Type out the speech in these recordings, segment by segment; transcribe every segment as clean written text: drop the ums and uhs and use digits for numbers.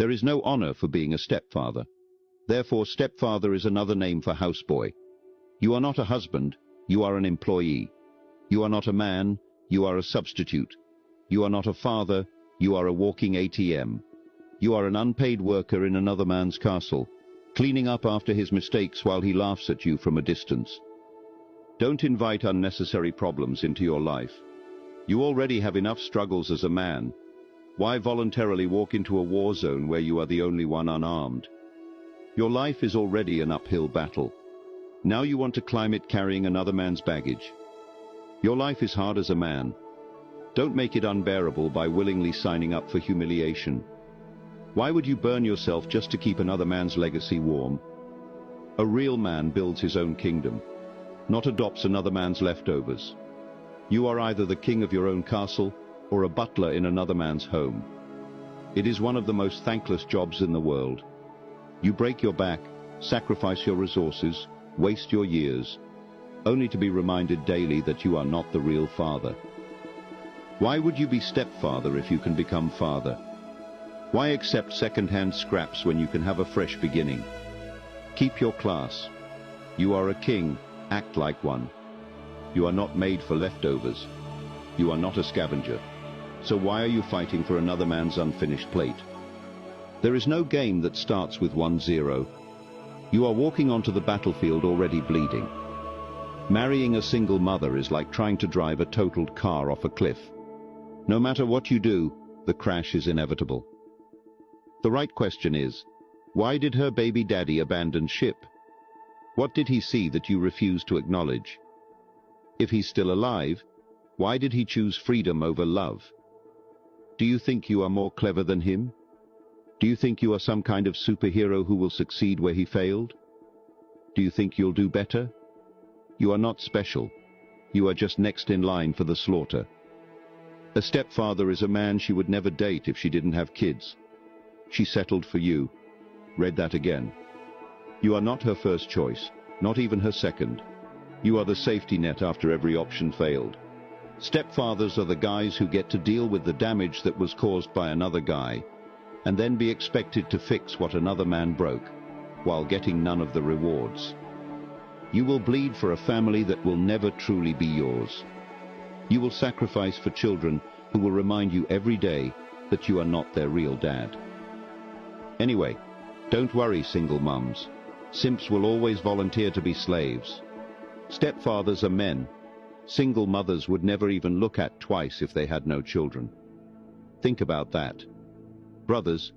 There is no honor for being a stepfather. Therefore, stepfather is another name for houseboy. You are not a husband, you are an employee. You are not a man, you are a substitute. You are not a father, you are a walking ATM. You are an unpaid worker in another man's castle, cleaning up after his mistakes while he laughs at you from a distance. Don't invite unnecessary problems into your life. You already have enough struggles as a man. Why voluntarily walk into a war zone where you are the only one unarmed? Your life is already an uphill battle. Now you want to climb it carrying another man's baggage. Your life is hard as a man. Don't make it unbearable by willingly signing up for humiliation. Why would you burn yourself just to keep another man's legacy warm? A real man builds his own kingdom, not adopts another man's leftovers. You are either the king of your own castle or a butler in another man's home. It is one of the most thankless jobs in the world. You break your back, sacrifice your resources, waste your years, only to be reminded daily that you are not the real father. Why would you be stepfather if you can become father? Why accept second-hand scraps when you can have a fresh beginning? Keep your class. You are a king, act like one. You are not made for leftovers. You are not a scavenger. So why are you fighting for another man's unfinished plate? There is no game that starts with 1-0. You are walking onto the battlefield already bleeding. Marrying a single mother is like trying to drive a totaled car off a cliff. No matter what you do, the crash is inevitable. The right question is, why did her baby daddy abandon ship? What did he see that you refuse to acknowledge? If he's still alive, why did he choose freedom over love? Do you think you are more clever than him? Do you think you are some kind of superhero who will succeed where he failed? Do you think you'll do better? You are not special. You are just next in line for the slaughter. A stepfather is a man she would never date if she didn't have kids. She settled for you. Read that again. You are not her first choice, not even her second. You are the safety net after every option failed. Stepfathers are the guys who get to deal with the damage that was caused by another guy, and then be expected to fix what another man broke, while getting none of the rewards. You will bleed for a family that will never truly be yours. You will sacrifice for children who will remind you every day that you are not their real dad. Anyway, don't worry, single mums. Simps will always volunteer to be slaves. Stepfathers are men. Single mothers would never even look at twice if they had no children. Think about that. Brothers,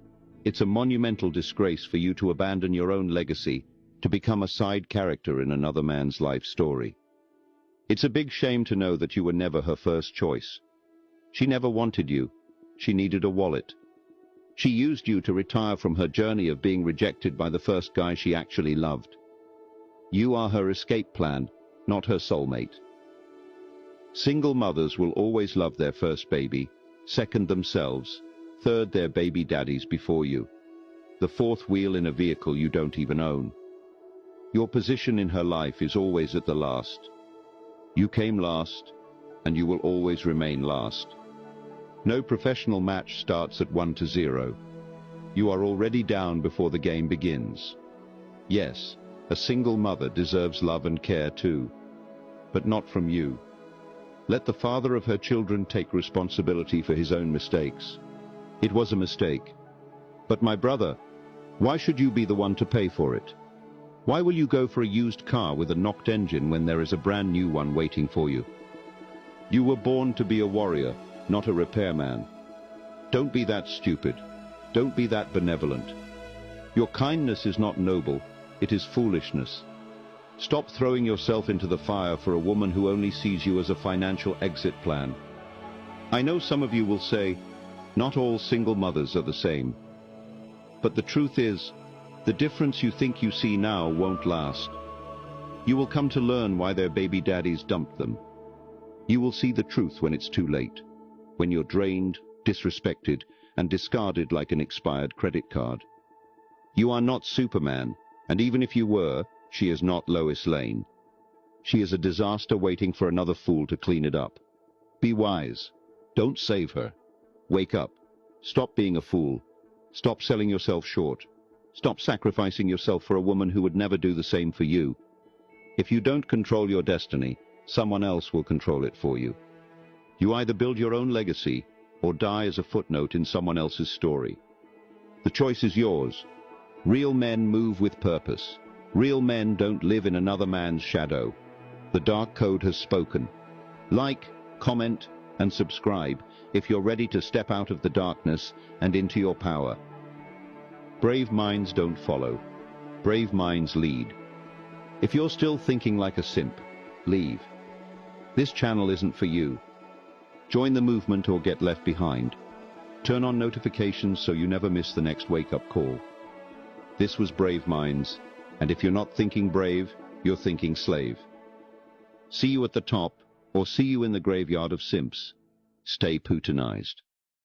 it's a monumental disgrace for you to abandon your own legacy to become a side character in another man's life story. It's a big shame to know that you were never her first choice. She never wanted you. She needed a wallet. She used you to retire from her journey of being rejected by the first guy she actually loved. You are her escape plan, not her soulmate. Single mothers will always love their first baby, second themselves, third their baby daddies before you, the fourth wheel in a vehicle you don't even own. Your position in her life is always at the last. You came last, and you will always remain last. No professional match starts at 1-0. You are already down before the game begins. Yes, a single mother deserves love and care too, but not from you. Let the father of her children take responsibility for his own mistakes. It was a mistake. But my brother, why should you be the one to pay for it? Why will you go for a used car with a knocked engine when there is a brand new one waiting for you? You were born to be a warrior, not a repairman. Don't be that stupid. Don't be that benevolent. Your kindness is not noble, it is foolishness. Stop throwing yourself into the fire for a woman who only sees you as a financial exit plan. I know some of you will say, not all single mothers are the same. But the truth is, the difference you think you see now won't last. You will come to learn why their baby daddies dumped them. You will see the truth when it's too late, when you're drained, disrespected, and discarded like an expired credit card. You are not Superman, and even if you were, she is not Lois Lane. She is a disaster waiting for another fool to clean it up. Be wise. Don't save her. Wake up. Stop being a fool. Stop selling yourself short. Stop sacrificing yourself for a woman who would never do the same for you. If you don't control your destiny, someone else will control it for you. You either build your own legacy or die as a footnote in someone else's story. The choice is yours. Real men move with purpose. Real men don't live in another man's shadow. The Dark Code has spoken. Like, comment, and subscribe if you're ready to step out of the darkness and into your power. Brave minds don't follow. Brave minds lead. If you're still thinking like a simp, leave. This channel isn't for you. Join the movement or get left behind. Turn on notifications so you never miss the next wake-up call. This was Brave Minds, and if you're not thinking brave, you're thinking slave. See you at the top, or see you in the graveyard of simps. Stay Putinized.